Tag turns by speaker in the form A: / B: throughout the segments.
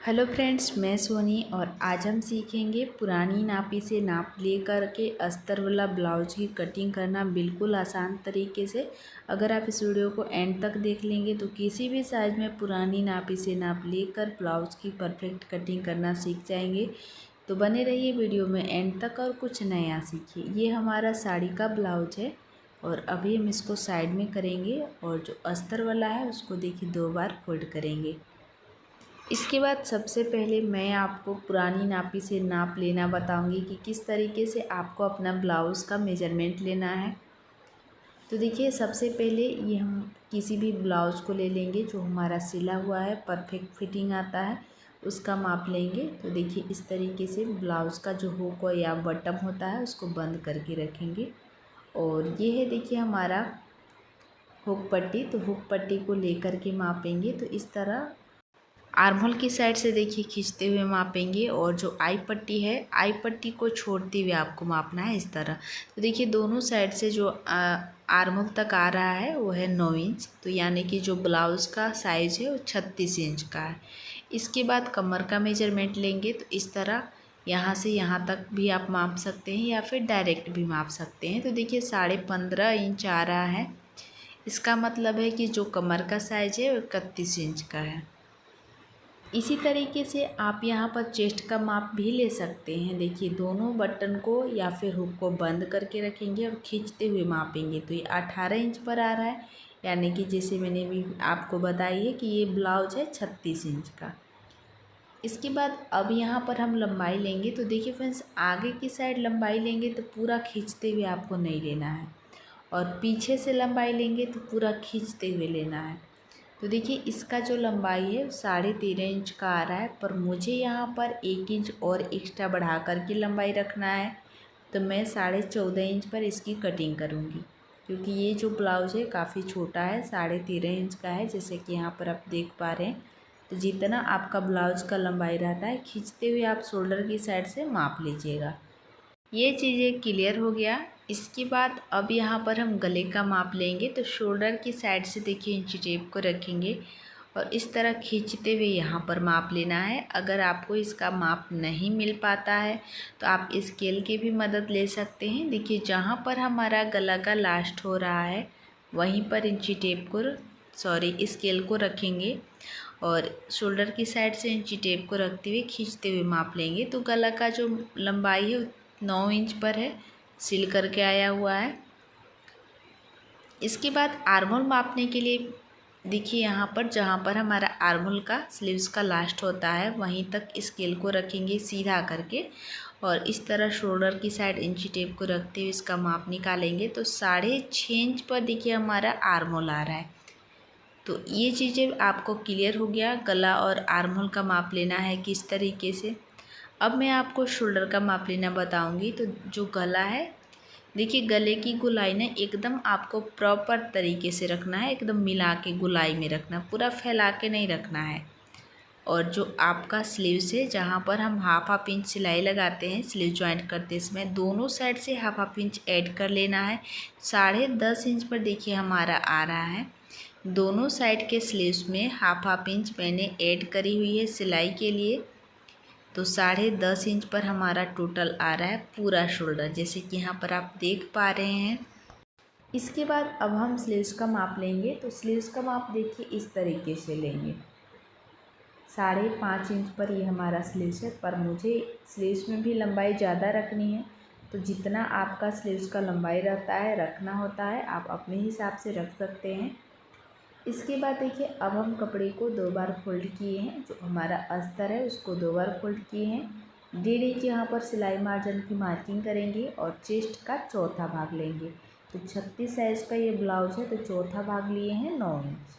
A: Hello friends, मैं सोनी और आज हम सीखेंगे पुरानी नापी से नाप ले करके अस्तर वाला ब्लाउज की कटिंग करना बिल्कुल आसान तरीके से। अगर आप इस वीडियो को एंड तक देख लेंगे तो किसी भी साइज़ में पुरानी नापी से नाप लेकर ब्लाउज की परफेक्ट कटिंग करना सीख जाएंगे। तो बने रहिए वीडियो में एंड तक और कुछ नया सीखिए। ये हमारा साड़ी का ब्लाउज है और अभी हम इसको साइड में करेंगे और जो अस्तर वाला है उसको देखिए 2 बार फोल्ड करेंगे। इसके बाद सबसे पहले मैं आपको पुरानी नापी से नाप लेना बताऊंगी कि किस तरीके से आपको अपना ब्लाउज़ का मेजरमेंट लेना है। तो देखिए, सबसे पहले ये हम किसी भी ब्लाउज़ को ले लेंगे जो हमारा सिला हुआ है, परफेक्ट फिटिंग आता है, उसका माप लेंगे। तो देखिए, इस तरीके से ब्लाउज़ का जो हुक या बटन होता है उसको बंद करके रखेंगे। और ये है देखिए हमारा हुक पट्टी। तो हुक पट्टी को लेकर के मापेंगे तो इस तरह आर्म होल की साइड से देखिए खींचते हुए मापेंगे और जो आई पट्टी है, आई पट्टी को छोड़ते हुए आपको मापना है इस तरह। तो देखिए दोनों साइड से जो आर्म होल तक आ रहा है वो है 9 इंच। तो यानी कि जो ब्लाउज़ का साइज़ है वो 36 इंच का है। इसके बाद कमर का मेजरमेंट लेंगे तो इस तरह यहाँ से यहाँ तक भी आप माप सकते हैं या फिर डायरेक्ट भी माप सकते हैं। तो देखिए 15.5 इंच आ रहा है। इसका मतलब है कि जो कमर का साइज़ है वो 31 इंच का है। इसी तरीके से आप यहाँ पर चेस्ट का माप भी ले सकते हैं। देखिए दोनों बटन को या फिर हुक को बंद करके रखेंगे और खींचते हुए मापेंगे तो ये 18 इंच पर आ रहा है। यानी कि जैसे मैंने भी आपको बताई है कि ये ब्लाउज है 36 इंच का। इसके बाद अब यहाँ पर हम लंबाई लेंगे। तो देखिए फ्रेंड्स, आगे की साइड लंबाई लेंगे तो पूरा खींचते हुए आपको नहीं लेना है, और पीछे से लंबाई लेंगे तो पूरा खींचते हुए लेना है। तो देखिए इसका जो लंबाई है 13.5 इंच का आ रहा है, पर मुझे यहाँ पर 1 इंच और एक्स्ट्रा बढ़ा करके लंबाई रखना है। तो मैं 14.5 इंच पर इसकी कटिंग करूँगी, क्योंकि ये जो ब्लाउज़ है काफ़ी छोटा है, 13.5 इंच का है जैसे कि यहाँ पर आप देख पा रहे हैं। तो जितना आपका ब्लाउज़ का लंबाई रहता है खींचते हुए आप शोल्डर की साइड से माप लीजिएगा। ये चीज़ें क्लियर हो गया। इसके बाद अब यहाँ पर हम गले का माप लेंगे। तो शोल्डर की साइड से देखिए इंची टेप को रखेंगे और इस तरह खींचते हुए यहाँ पर माप लेना है। अगर आपको इसका माप नहीं मिल पाता है तो आप स्केल की भी मदद ले सकते हैं। देखिए जहाँ पर हमारा गला का लास्ट हो रहा है वहीं पर इंची टेप को स्केल को रखेंगे और शोल्डर की साइड से इंची टेप को रखते हुए खींचते हुए माप लेंगे। तो गला का जो लंबाई है 9 इंच पर है, सिल करके आया हुआ है। इसके बाद आर्म होल मापने के लिए देखिए यहाँ पर जहाँ पर हमारा आर्म होल का स्लीव्स का लास्ट होता है वहीं तक स्केल को रखेंगे सीधा करके और इस तरह शोल्डर की साइड इंची टेप को रखते हुए इसका माप निकालेंगे। तो 6.5 इंच पर देखिए हमारा आर्म होल आ रहा है। तो ये चीज़ें आपको क्लियर हो गया, गला और आर्म होल का माप लेना है किस तरीके से। अब मैं आपको शोल्डर का माप लेना बताऊंगी। तो जो गला है, देखिए गले की गोलाई ना एकदम आपको प्रॉपर तरीके से रखना है, एकदम मिला के गोलाई में रखना, पूरा फैला के नहीं रखना है। और जो आपका स्लीव्स है जहाँ पर हम हाफ इंच सिलाई लगाते हैं स्लीव जॉइंट करते समय, दोनों साइड से हाफ इंच ऐड कर लेना है। 10.5 इंच पर देखिए हमारा आ रहा है। दोनों साइड के स्लीव्स में हाफ इंच मैंने ऐड करी हुई है सिलाई के लिए। तो 10.5 इंच पर हमारा टोटल आ रहा है पूरा शोल्डर, जैसे कि यहाँ पर आप देख पा रहे हैं। इसके बाद अब हम स्लीव्स का माप लेंगे। तो स्लीव्स का माप देखिए इस तरीके से लेंगे। 5.5 इंच पर ये हमारा स्लीव्स है, पर मुझे स्लीव्स में भी लंबाई ज़्यादा रखनी है। तो जितना आपका स्लीव्स का लंबाई रहता है रखना होता है, आप अपने हिसाब से रख सकते हैं। इसके बाद देखिए अब हम कपड़े को 2 बार फोल्ड किए हैं। जो हमारा अस्तर है उसको 2 बार फोल्ड किए हैं। 1.5 इंच यहाँ पर सिलाई मार्जिन की मार्किंग करेंगे और चेस्ट का चौथा भाग लेंगे। तो 36 साइज़ का ये ब्लाउज है तो चौथा भाग लिए हैं 9 इंच।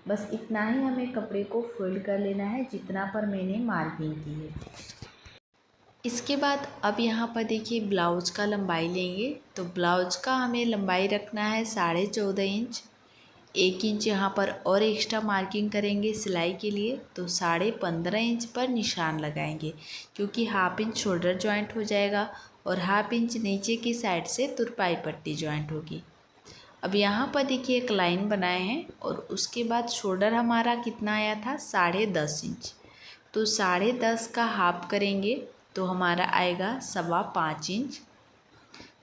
A: बस इतना ही हमें कपड़े को फोल्ड कर लेना है जितना पर मैंने मार्किंग की है। इसके बाद अब यहाँ पर देखिए ब्लाउज का लंबाई लेंगे। तो ब्लाउज का हमें लंबाई रखना है 14.5 इंच। 1 इंच यहाँ पर और एक्स्ट्रा मार्किंग करेंगे सिलाई के लिए। तो 15.5 इंच पर निशान लगाएंगे, क्योंकि हाफ इंच शोल्डर जॉइंट हो जाएगा और हाफ इंच नीचे की साइड से तुरपाई पट्टी जॉइंट होगी। अब यहाँ पर देखिए एक लाइन बनाए हैं और उसके बाद शोल्डर हमारा कितना आया था 10.5 इंच। तो 10.5 का हाफ करेंगे तो हमारा आएगा 5.25 इंच।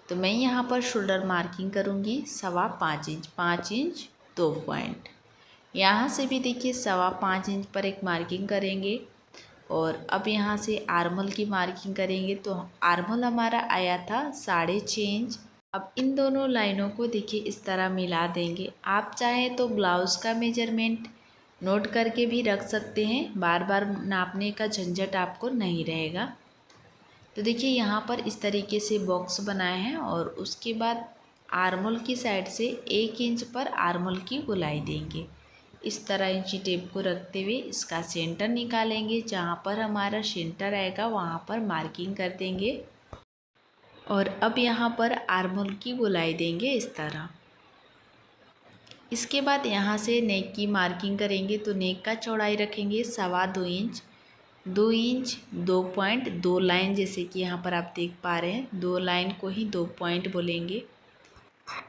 A: तो मैं यहाँ पर शोल्डर मार्किंग करूँगी 5.25 इंच, 5 इंच 2 पॉइंट। यहाँ से भी देखिए 5.25 इंच पर एक मार्किंग करेंगे। और अब यहाँ से आर्मल की मार्किंग करेंगे तो आर्मल हमारा आया था 6.5 इंच। अब इन दोनों लाइनों को देखिए इस तरह मिला देंगे। आप चाहें तो ब्लाउज़ का मेजरमेंट नोट करके भी रख सकते हैं, बार बार नापने का झंझट आपको नहीं रहेगा। तो देखिए यहाँ पर इस तरीके से बॉक्स बनाए हैं और उसके बाद आर्मल की साइड से 1 इंच पर आर्मल की गोलाई देंगे। इस तरह इंची टेप को रखते हुए इसका सेंटर निकालेंगे। जहाँ पर हमारा सेंटर आएगा वहाँ पर मार्किंग कर देंगे और अब यहाँ पर आर्मल की गोलाई देंगे इस तरह। इसके बाद यहाँ से नेक की मार्किंग करेंगे तो नेक का चौड़ाई रखेंगे 2.25 इंच, 2 इंच 2 पॉइंट 2 लाइन, जैसे कि यहाँ पर आप देख पा रहे हैं 2 लाइन को ही 2 पॉइंट बोलेंगे।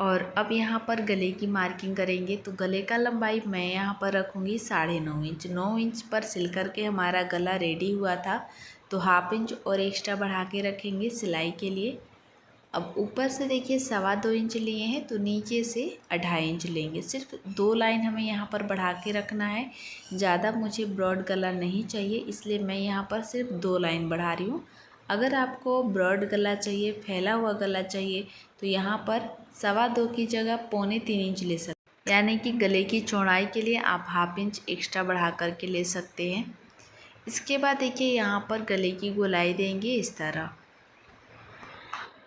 A: और अब यहाँ पर गले की मार्किंग करेंगे तो गले का लंबाई मैं यहाँ पर रखूँगी 9.5 इंच। 9 इंच पर सिल करके हमारा गला रेडी हुआ था तो हाफ इंच और एक्स्ट्रा बढ़ा के रखेंगे सिलाई के लिए। अब ऊपर से देखिए 2.25 इंच लिए हैं तो नीचे से 2.5 इंच लेंगे। सिर्फ 2 लाइन हमें यहाँ पर बढ़ा के रखना है, ज़्यादा मुझे ब्रॉड गला नहीं चाहिए, इसलिए मैं यहाँ पर सिर्फ 2 लाइन बढ़ा रही हूँ। अगर आपको ब्रॉड गला चाहिए, फैला हुआ गला चाहिए तो यहाँ पर 2.25 की जगह 3.25 इंच ले सकते, यानी कि गले की चौड़ाई के लिए आप हाफ इंच एक्स्ट्रा बढ़ा करके ले सकते हैं। इसके बाद देखिए यहाँ पर गले की गोलाई देंगे इस तरह।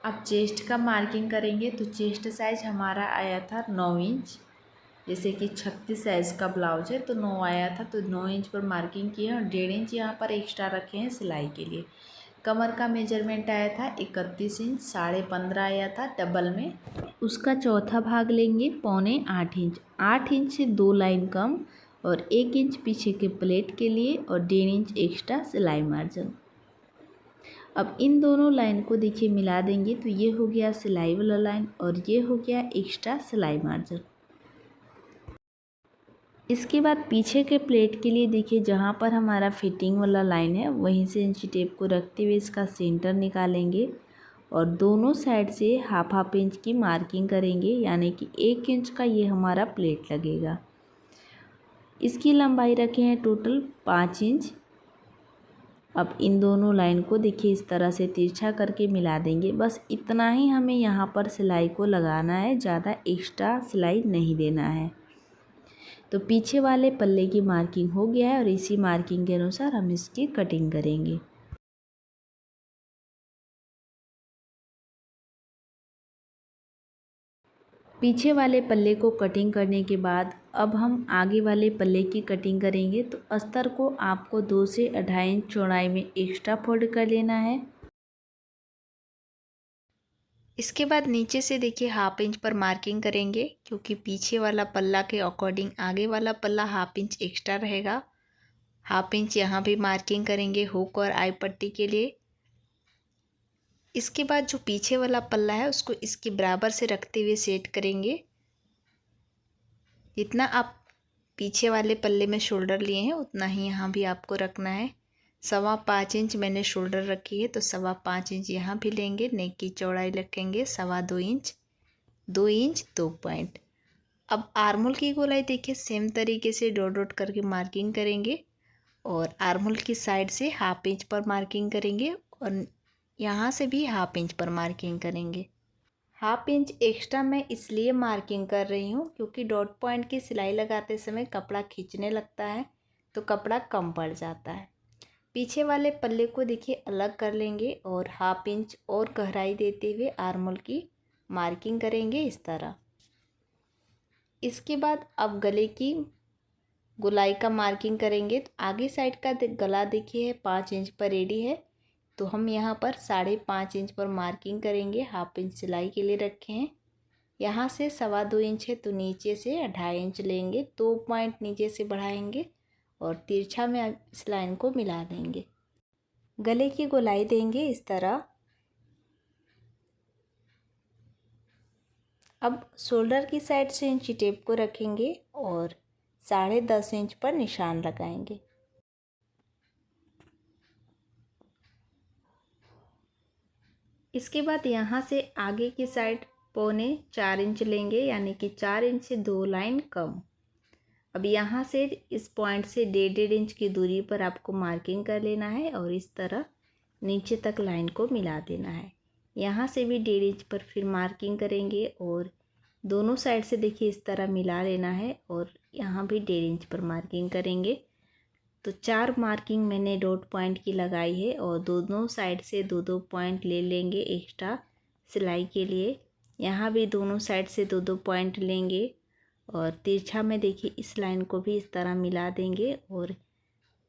A: अब चेस्ट का मार्किंग करेंगे तो चेस्ट साइज हमारा आया था 9 इंच, जैसे कि 36 साइज़ का ब्लाउज है तो 9 आया था तो 9 इंच पर मार्किंग की है और 1.5 इंच यहाँ पर एक्स्ट्रा रखे हैं सिलाई के लिए। कमर का मेजरमेंट आया था 31 इंच, 15.5 आया था डबल में, उसका चौथा भाग लेंगे 7.25 इंच। 8 इंच से 2 लाइन कम और 1 इंच पीछे के प्लेट के लिए और 1.5 इंच एक्स्ट्रा सिलाई मार्जिन। अब इन दोनों लाइन को देखिए मिला देंगे तो ये हो गया सिलाई वाला लाइन और ये हो गया एक्स्ट्रा सिलाई मार्जिन। इसके बाद पीछे के प्लेट के लिए देखिए जहाँ पर हमारा फिटिंग वाला लाइन है वहीं से इंची टेप को रखते हुए इसका सेंटर निकालेंगे और दोनों साइड से हाफ इंच की मार्किंग करेंगे, यानी कि 1 इंच का ये हमारा प्लेट लगेगा। इसकी लंबाई रखे हैं टोटल 5 इंच। अब इन दोनों लाइन को देखिए इस तरह से तिरछा करके मिला देंगे। बस इतना ही हमें यहाँ पर सिलाई को लगाना है, ज़्यादा एक्स्ट्रा सिलाई नहीं देना है। तो पीछे वाले पल्ले की मार्किंग हो गया है और इसी मार्किंग के अनुसार हम इसकी कटिंग करेंगे। पीछे वाले पल्ले को कटिंग करने के बाद अब हम आगे वाले पल्ले की कटिंग करेंगे। तो अस्तर को आपको 2 से 2.5 इंच चौड़ाई में एक्स्ट्रा फोल्ड कर लेना है। इसके बाद नीचे से देखिए हाफ इंच पर मार्किंग करेंगे, क्योंकि पीछे वाला पल्ला के अकॉर्डिंग आगे वाला पल्ला हाफ इंच एक्स्ट्रा रहेगा। हाफ इंच यहाँ भी मार्किंग करेंगे हुक और आई पट्टी के लिए। इसके बाद जो पीछे वाला पल्ला है उसको इसके बराबर से रखते हुए सेट करेंगे। जितना आप पीछे वाले पल्ले में शोल्डर लिए हैं उतना ही यहाँ भी आपको रखना है। 5.25 इंच मैंने शोल्डर रखी है तो 5.25 इंच यहाँ भी लेंगे। नेक की चौड़ाई रखेंगे 2.25 इंच, 2 इंच 2 पॉइंट। अब आर्मोल की गोलाई देखिए सेम तरीके से डॉट डॉट करके मार्किंग करेंगे और आर्मोल की साइड से हाफ इंच पर मार्किंग करेंगे और यहाँ से भी हाफ इंच पर मार्किंग करेंगे। हाफ इंच एक्स्ट्रा मैं इसलिए मार्किंग कर रही हूँ क्योंकि डॉट पॉइंट की सिलाई लगाते समय कपड़ा खींचने लगता है तो कपड़ा कम पड़ जाता है। पीछे वाले पल्ले को देखिए अलग कर लेंगे और हाफ इंच और गहराई देते हुए आर्मोल की मार्किंग करेंगे इस तरह। इसके बाद अब गले की गोलाई का मार्किंग करेंगे। तो आगे साइड का गला देखिए 5 इंच पर रेडी है तो हम यहाँ पर 5.5 इंच पर मार्किंग करेंगे। हाफ इंच सिलाई के लिए रखे हैं। यहाँ से 2.25 इंच है तो नीचे से 2.5 इंच लेंगे, 2 पॉइंट नीचे से बढ़ाएंगे और तिरछा में इस लाइन को मिला देंगे। गले की गोलाई देंगे इस तरह। अब शोल्डर की साइड से इंची टेप को रखेंगे और 10.5 इंच पर निशान लगाएंगे। इसके बाद यहाँ से आगे की साइड 4.25 इंच लेंगे, यानी कि 4 इंच से 2 लाइन कम। अब यहाँ से इस पॉइंट से 1.5 इंच की दूरी पर आपको मार्किंग कर लेना है और इस तरह नीचे तक लाइन को मिला देना है। यहाँ से भी 1.5 इंच पर फिर मार्किंग करेंगे और दोनों साइड से देखिए इस तरह मिला लेना है और यहाँ भी 1.5 इंच पर मार्किंग करेंगे। तो 4 मार्किंग मैंने डॉट पॉइंट की लगाई है और दोनों साइड से 2-2 पॉइंट ले लेंगे एक्स्ट्रा सिलाई के लिए। यहाँ भी दोनों साइड से 2-2 पॉइंट लेंगे और तिरछा में देखिए इस लाइन को भी इस तरह मिला देंगे और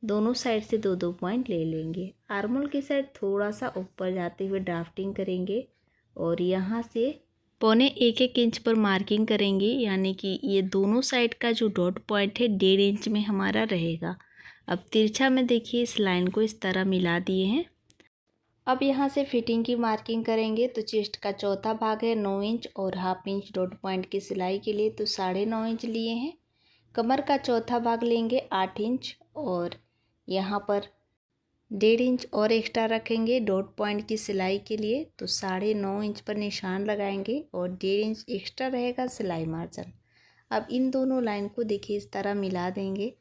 A: दोनों साइड से 2-2 पॉइंट ले लेंगे। आर्मोल की साइड थोड़ा सा ऊपर जाते हुए ड्राफ्टिंग करेंगे और यहाँ से 1.25 इंच पर मार्किंग करेंगे, यानी कि ये दोनों साइड का जो डॉट पॉइंट है 1.5 इंच में हमारा रहेगा। अब तिरछा में देखिए इस लाइन को इस तरह मिला दिए हैं। अब यहाँ से फिटिंग की मार्किंग करेंगे। तो चेस्ट का चौथा भाग है 9 इंच और 1/2 इंच डॉट पॉइंट की सिलाई के लिए, तो 9.5 इंच लिए हैं। कमर का चौथा भाग लेंगे 8 इंच और यहाँ पर 1.5 इंच और एक्स्ट्रा रखेंगे डॉट पॉइंट की सिलाई के लिए, तो 9.5 इंच पर निशान लगाएंगे और 1.5 इंच एक्स्ट्रा रहेगा सिलाई मार्जिन। अब इन दोनों लाइन को देखिए इस तरह मिला देंगे।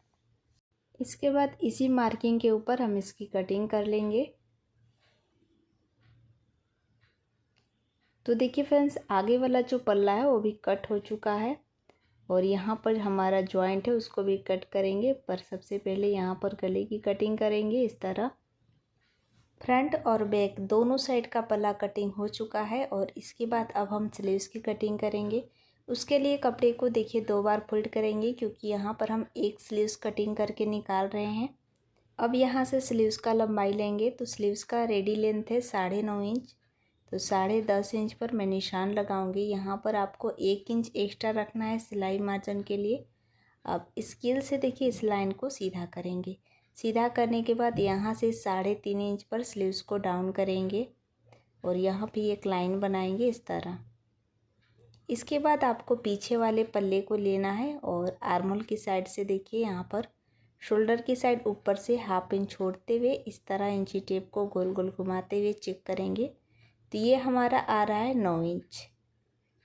A: इसके बाद इसी मार्किंग के ऊपर हम इसकी कटिंग कर लेंगे। तो देखिए फ्रेंड्स, आगे वाला जो पल्ला है वो भी कट हो चुका है और यहाँ पर हमारा जॉइंट है उसको भी कट करेंगे। पर सबसे पहले यहाँ पर गले की कटिंग करेंगे इस तरह। फ्रंट और बैक दोनों साइड का पल्ला कटिंग हो चुका है और इसके बाद अब हम स्लीव्स की कटिंग करेंगे। उसके लिए कपड़े को देखिए 2 बार फोल्ड करेंगे, क्योंकि यहाँ पर हम एक स्लीव्स कटिंग करके निकाल रहे हैं। अब यहाँ से स्लीव्स का लंबाई लेंगे। तो स्लीव्स का रेडी लेंथ है 9.5 इंच, तो 10.5 इंच पर मैं निशान लगाऊंगी। यहाँ पर आपको 1 इंच एक्स्ट्रा रखना है सिलाई मार्जिन के लिए। अब स्केल से देखिए इस लाइन को सीधा करेंगे। सीधा करने के बाद यहाँ से 3.5 इंच पर स्लीव्स को डाउन करेंगे और यहाँ भी एक लाइन बनाएंगे इस तरह। इसके बाद आपको पीछे वाले पल्ले को लेना है और आर्मोल की साइड से देखिए यहाँ पर शोल्डर की साइड ऊपर से 1/2 इंच छोड़ते हुए इस तरह इंची टेप को गोल गोल घुमाते हुए चेक करेंगे। तो ये हमारा आ रहा है 9 इंच।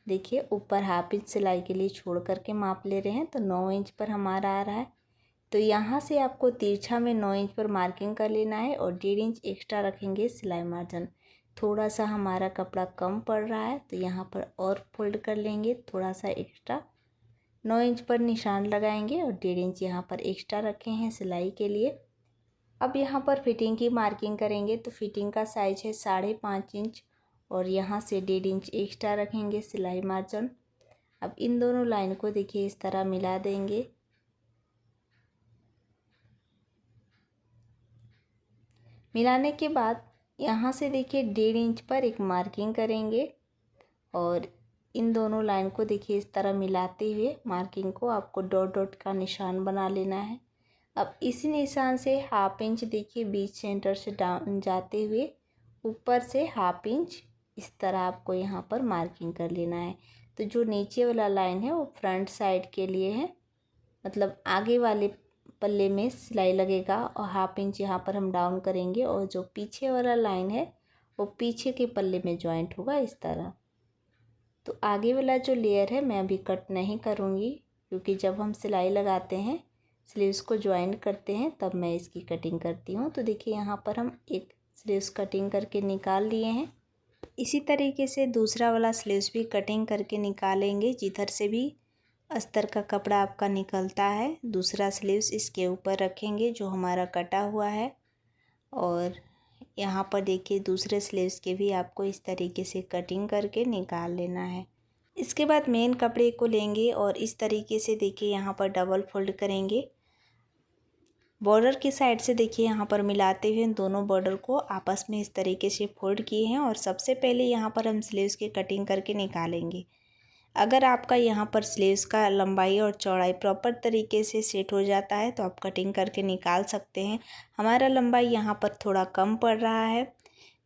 A: देखिए ऊपर 1/2 इंच सिलाई के लिए छोड़ करके माप ले रहे हैं, तो 9 इंच पर हमारा आ रहा है। तो यहाँ से आपको तिरछा में 9 इंच पर मार्किंग कर लेना है और 1.5 इंच एक्स्ट्रा रखेंगे सिलाई मार्जिन। थोड़ा सा हमारा कपड़ा कम पड़ रहा है तो यहाँ पर और फोल्ड कर लेंगे थोड़ा सा एक्स्ट्रा। 9 इंच पर निशान लगाएंगे और 1.5 इंच यहाँ पर एक्स्ट्रा रखे हैं सिलाई के लिए। अब यहाँ पर फिटिंग की मार्किंग करेंगे। तो फिटिंग का साइज है 5.5 इंच और यहाँ से 1.5 इंच एक्स्ट्रा रखेंगे सिलाई मार्जिन। अब इन दोनों लाइन को देखिए इस तरह मिला देंगे। मिलाने के बाद यहाँ से देखिए 1.5 इंच पर एक मार्किंग करेंगे और इन दोनों लाइन को देखिए इस तरह मिलाते हुए मार्किंग को आपको डॉट डॉट का निशान बना लेना है। अब इसी निशान से 1/2 इंच देखिए बीच सेंटर से डाउन जाते हुए ऊपर से 1/2 इंच इस तरह आपको यहाँ पर मार्किंग कर लेना है। तो जो नीचे वाला लाइन है वो फ्रंट साइड के लिए है, मतलब आगे वाले पल्ले में सिलाई लगेगा और 1/2 इंच यहाँ पर हम डाउन करेंगे और जो पीछे वाला लाइन है वो पीछे के पल्ले में जॉइंट होगा इस तरह। तो आगे वाला जो लेयर है मैं अभी कट नहीं करूँगी, क्योंकि जब हम सिलाई लगाते हैं स्लीव्स को ज्वाइन करते हैं तब मैं इसकी कटिंग करती हूँ। तो देखिए यहाँ पर हम एक स्लीव्स कटिंग करके निकाल लिए हैं। इसी तरीके से दूसरा वाला स्लीव्स भी कटिंग करके निकालेंगे। जिधर से भी अस्तर का कपड़ा आपका निकलता है दूसरा स्लीव्स इसके ऊपर रखेंगे जो हमारा कटा हुआ है। और यहाँ पर देखिए दूसरे स्लीव्स के भी आपको इस तरीके से कटिंग करके निकाल लेना है। इसके बाद मेन कपड़े को लेंगे और इस तरीके से देखिए यहाँ पर डबल फोल्ड करेंगे। बॉर्डर की साइड से देखिए यहाँ पर मिलाते हुए दोनों बॉर्डर को आपस में इस तरीके से फोल्ड किए हैं और सबसे पहले यहाँ पर हम स्लीव्स की कटिंग करके निकालेंगे। अगर आपका यहाँ पर स्लीव्स का लंबाई और चौड़ाई प्रॉपर तरीके से सेट हो जाता है तो आप कटिंग करके निकाल सकते हैं। हमारा लंबाई यहाँ पर थोड़ा कम पड़ रहा है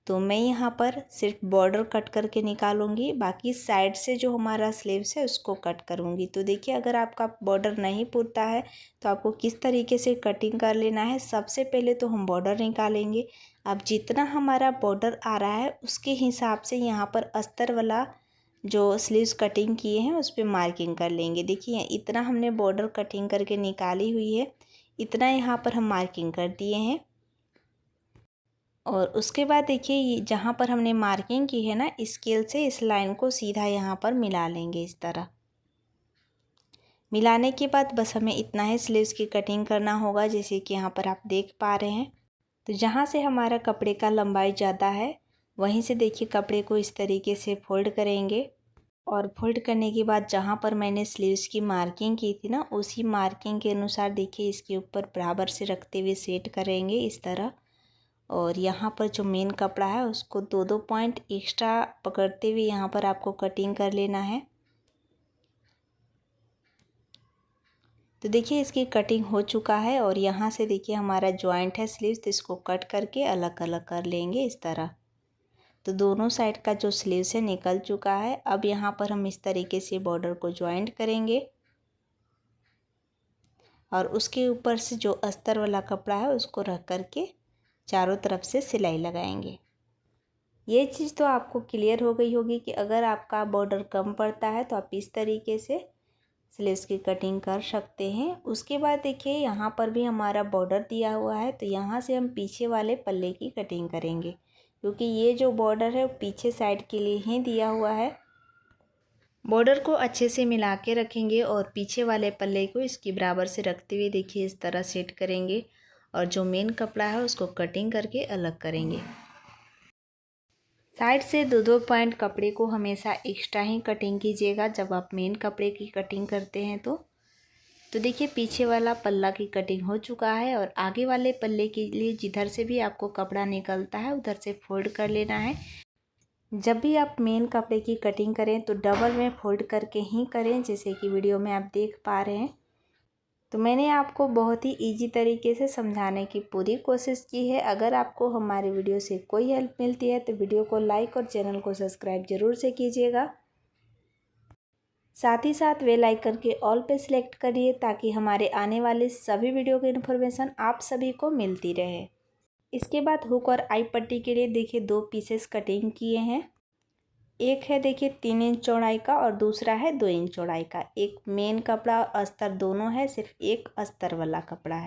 B: तो मैं यहाँ पर सिर्फ बॉर्डर कट करके निकालूंगी, बाकी साइड से जो हमारा स्लीव्स है उसको कट करूँगी। तो देखिए, अगर आपका बॉर्डर नहीं पूरता है तो आपको किस तरीके से कटिंग कर लेना है। सबसे पहले तो हम बॉर्डर निकालेंगे। अब जितना हमारा बॉर्डर आ रहा है उसके हिसाब से यहाँ पर अस्तर वाला जो स्लीव्स कटिंग किए हैं उस पर मार्किंग कर लेंगे। देखिए, इतना हमने बॉर्डर कटिंग करके निकाली हुई है, इतना यहाँ पर हम मार्किंग कर दिए हैं। और उसके बाद देखिए, जहाँ पर हमने मार्किंग की है ना, स्केल से इस लाइन को सीधा यहाँ पर मिला लेंगे। इस तरह मिलाने के बाद बस हमें इतना ही स्लीव्स की कटिंग करना होगा, जैसे कि यहाँ पर आप देख पा रहे हैं। तो जहाँ से हमारा कपड़े का लंबाई ज़्यादा है वहीं से देखिए कपड़े को इस तरीके से फोल्ड करेंगे। और फोल्ड करने के बाद जहाँ पर मैंने स्लीव्स की मार्किंग की थी ना, उसी मार्किंग के अनुसार देखिए इसके ऊपर बराबर से रखते हुए सेट करेंगे इस तरह। और यहाँ पर जो मेन कपड़ा है उसको 2-2 पॉइंट एक्स्ट्रा पकड़ते हुए यहाँ पर आपको कटिंग कर लेना है। तो देखिए, इसकी कटिंग हो चुका है और यहाँ से देखिए हमारा जॉइंट है स्लीव्स, तो इसको कट करके अलग अलग कर लेंगे इस तरह। तो दोनों साइड का जो स्लीव्स है निकल चुका है। अब यहाँ पर हम इस तरीके से बॉर्डर को जॉइंट करेंगे और उसके ऊपर से जो अस्तर वाला कपड़ा है उसको रख करके चारों तरफ से सिलाई लगाएंगे। ये चीज़ तो आपको क्लियर हो गई होगी कि अगर आपका बॉर्डर कम पड़ता है तो आप इस तरीके से स्लीव्स की कटिंग कर सकते हैं। उसके बाद देखिए, यहाँ पर भी हमारा बॉर्डर दिया हुआ है, तो यहाँ से हम पीछे वाले पल्ले की कटिंग करेंगे, क्योंकि ये जो बॉर्डर है वो पीछे साइड के लिए ही दिया हुआ है। बॉर्डर को अच्छे से मिला के रखेंगे और पीछे वाले पल्ले को इसकी बराबर से रखते हुए देखिए इस तरह सेट करेंगे और जो मेन कपड़ा है उसको कटिंग करके अलग करेंगे। साइड से 2-2 पॉइंट कपड़े को हमेशा एक्स्ट्रा ही कटिंग कीजिएगा जब आप मेन कपड़े की कटिंग करते हैं। तो देखिए, पीछे वाला पल्ला की कटिंग हो चुका है और आगे वाले पल्ले के लिए जिधर से भी आपको कपड़ा निकलता है उधर से फोल्ड कर लेना है। जब भी आप मेन कपड़े की कटिंग करें तो डबल में फोल्ड करके ही करें, जैसे कि वीडियो में आप देख पा रहे हैं। तो मैंने आपको बहुत ही इजी तरीके से समझाने की पूरी कोशिश की है। अगर आपको हमारे वीडियो से कोई हेल्प मिलती है तो वीडियो को लाइक और चैनल को सब्सक्राइब ज़रूर से कीजिएगा। साथ ही साथ बेल आइकन के ऑल पे सिलेक्ट करिए ताकि हमारे आने वाले सभी वीडियो की इन्फॉर्मेशन आप सभी को मिलती रहे। इसके बाद हुक और आई पट्टी के लिए देखिए 2 पीसेस कटिंग किए हैं। एक है देखिए 3 इंच चौड़ाई का और दूसरा है 2 इंच चौड़ाई का। एक मेन कपड़ा और अस्तर दोनों है, सिर्फ एक अस्तर वाला कपड़ा है।